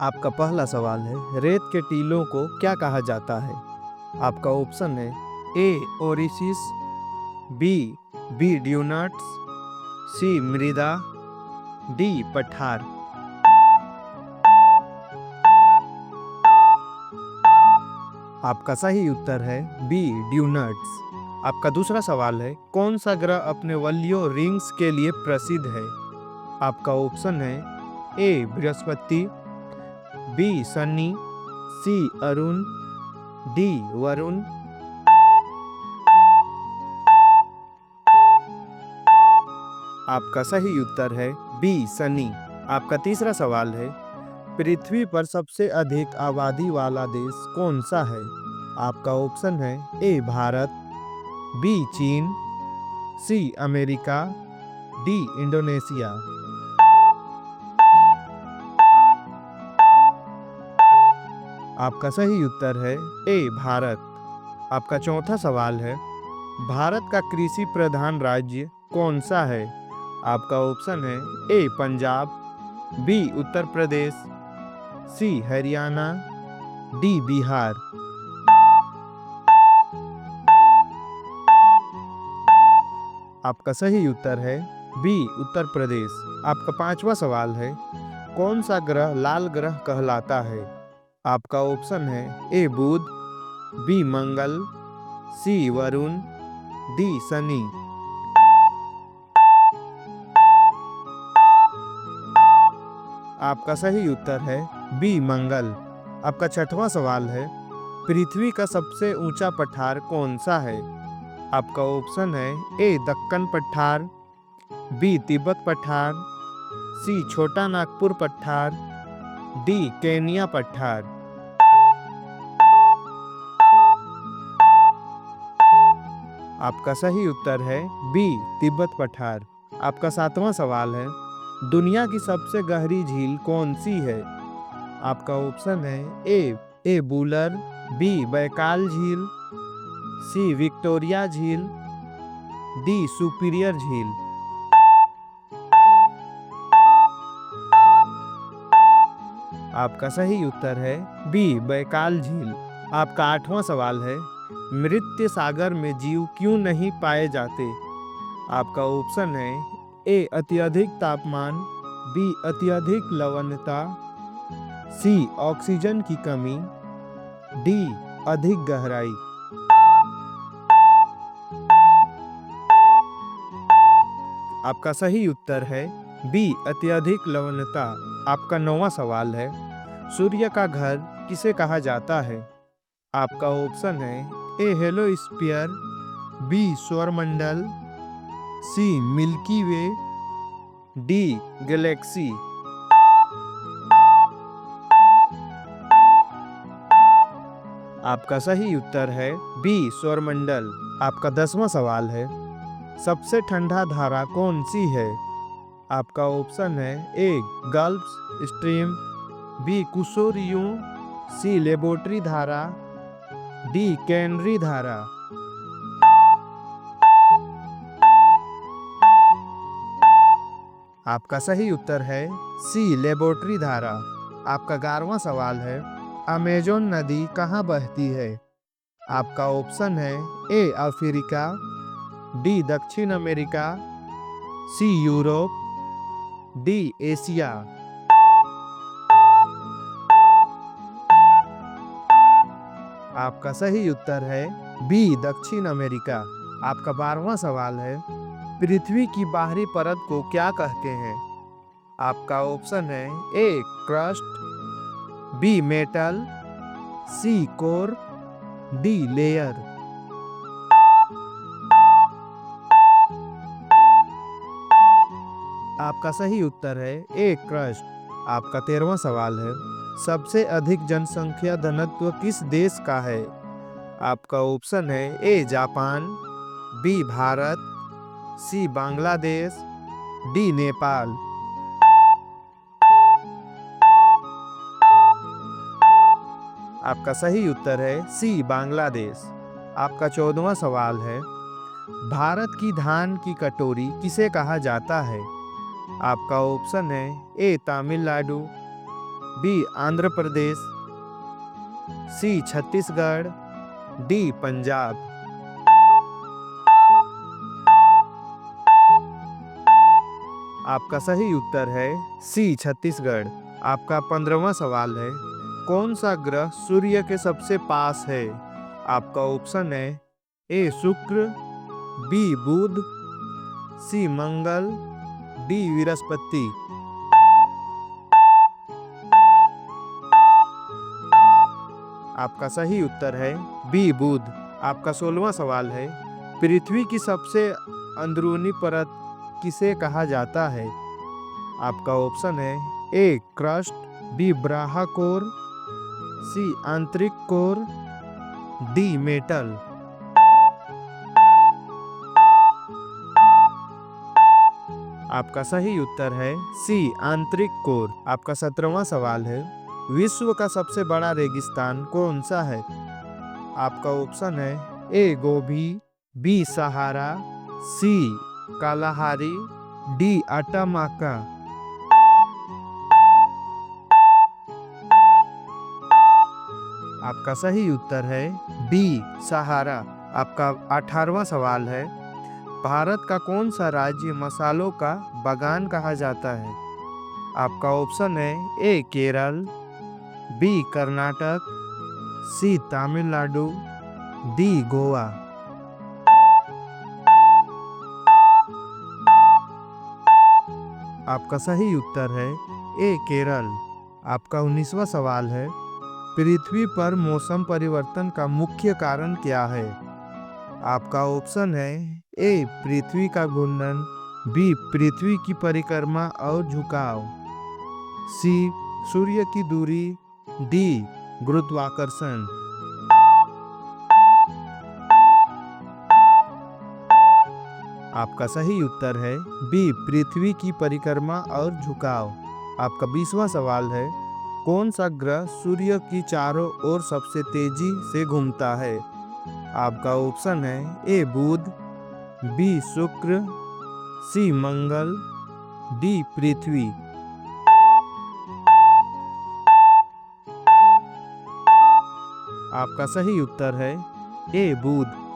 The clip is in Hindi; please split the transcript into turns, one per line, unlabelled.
आपका पहला सवाल है, रेत के टीलों को क्या कहा जाता है? आपका ऑप्शन है ए ओरिसिस, बी बी ड्यूनट्स, सी मृदा, डी पठार। आपका सही उत्तर है बी ड्यूनट्स। आपका दूसरा सवाल है, कौन सा ग्रह अपने वलियो रिंग्स के लिए प्रसिद्ध है? आपका ऑप्शन है ए बृहस्पति, बी शनि, सी अरुण, डी वरुण। आपका सही उत्तर है बी शनि। आपका तीसरा सवाल है, पृथ्वी पर सबसे अधिक आबादी वाला देश कौन सा है? आपका ऑप्शन है ए भारत, बी चीन, सी अमेरिका, डी इंडोनेशिया। आपका सही उत्तर है ए भारत। आपका चौथा सवाल है, भारत का कृषि प्रधान राज्य कौन सा है? आपका ऑप्शन है ए पंजाब, बी उत्तर प्रदेश, सी हरियाणा, डी बिहार। आपका सही उत्तर है बी उत्तर प्रदेश। आपका पांचवा सवाल है, कौन सा ग्रह लाल ग्रह कहलाता है? आपका ऑप्शन है ए बुध, बी मंगल, सी वरुण, डी शनि। आपका सही उत्तर है बी मंगल। आपका छठवां सवाल है, पृथ्वी का सबसे ऊंचा पठार कौन सा है? आपका ऑप्शन है ए दक्कन पठार, बी तिब्बत पठार, सी छोटा नागपुर पठार, डी केनिया पठार। आपका सही उत्तर है बी तिब्बत पठार। आपका सातवां सवाल है, दुनिया की सबसे गहरी झील कौन सी है? आपका ऑप्शन है ए बूलर, बी बैकाल झील, सी विक्टोरिया झील, डी सुपीरियर झील। आपका सही उत्तर है बी बैकाल झील। आपका आठवां सवाल है, मृत्य सागर में जीव क्यों नहीं पाए जाते? आपका ऑप्शन है ए अत्यधिक तापमान, बी अत्यधिक लवणता, सी ऑक्सीजन की कमी, डी अधिक गहराई। आपका सही उत्तर है बी अत्यधिक लवणता। आपका नौवां सवाल है, सूर्य का घर किसे कहा जाता है? आपका ऑप्शन है ए हेलोस्फीयर, बी सौरमंडल, सी मिल्की वे, डी गैलेक्सी। आपका सही उत्तर है बी सौरमंडल। आपका 10वां सवाल है, सबसे ठंडा धारा कौन सी है? आपका ऑप्शन है ए गल्फ स्ट्रीम, बी कुशोरियो, सी लेबोरेटरी धारा, डी कैनरी धारा। आपका सही उत्तर है सी लेबोरेटरी धारा। आपका 11वां सवाल है, अमेजोन नदी कहाँ बहती है? आपका ऑप्शन है ए अफ्रीका, डी दक्षिण अमेरिका, सी यूरोप, डी एशिया। आपका सही उत्तर है बी दक्षिण अमेरिका। आपका 12वां सवाल है, पृथ्वी की बाहरी परत को क्या कहते हैं? आपका ऑप्शन है ए क्रस्ट, बी मेटल, सी कोर, डी लेयर। आपका सही उत्तर है ए क्रस्ट। आपका 13वां सवाल है, सबसे अधिक जनसंख्या घनत्व किस देश का है? आपका ऑप्शन है A Japan, B Bharat, C Bangladesh, D Nepal. आपका सही उत्तर है सी बांग्लादेश। आपका 14वां सवाल है, भारत की धान की कटोरी किसे कहा जाता है? आपका ऑप्शन है ए तमिलनाडु, बी आंध्र प्रदेश, सी छत्तीसगढ़, डी पंजाब। आपका सही उत्तर है सी छत्तीसगढ़। आपका 15वां सवाल है, कौन सा ग्रह सूर्य के सबसे पास है? आपका ऑप्शन है ए शुक्र, बी बुध, सी मंगल, डी बृहस्पति। आपका सही उत्तर है बी बुध। आपका 16वां सवाल है, पृथ्वी की सबसे अंदरूनी परत किसे कहा जाता है? आपका ऑप्शन है ए क्रस्ट, बी ब्राहा कोर, सी आंतरिक कोर, डी मेटल। आपका सही उत्तर है सी आंतरिक कोर। आपका 17वां सवाल है, विश्व का सबसे बड़ा रेगिस्तान कौन सा है? आपका ऑप्शन है ए गोबी, बी सहारा, सी कालाहारी, डी अटामाका। आपका सही उत्तर है डी सहारा। आपका 18वां सवाल है, भारत का कौन सा राज्य मसालों का बागान कहा जाता है? आपका ऑप्शन है ए केरल, बी कर्नाटक, सी तमिलनाडु, डी गोवा। आपका सही उत्तर है ए केरल। आपका 19वां सवाल है, पृथ्वी पर मौसम परिवर्तन का मुख्य कारण क्या है? आपका ऑप्शन है ए पृथ्वी का घूर्णन, बी पृथ्वी की परिक्रमा और झुकाव, सी सूर्य की दूरी, डी गुरुत्वाकर्षण। आपका सही उत्तर है बी पृथ्वी की परिक्रमा और झुकाव। आपका 20वां सवाल है, कौन सा ग्रह सूर्य की चारों ओर सबसे तेजी से घूमता है? आपका ऑप्शन है ए बुध, बी शुक्र, सी मंगल, डी पृथ्वी। आपका सही उत्तर है ए बुध।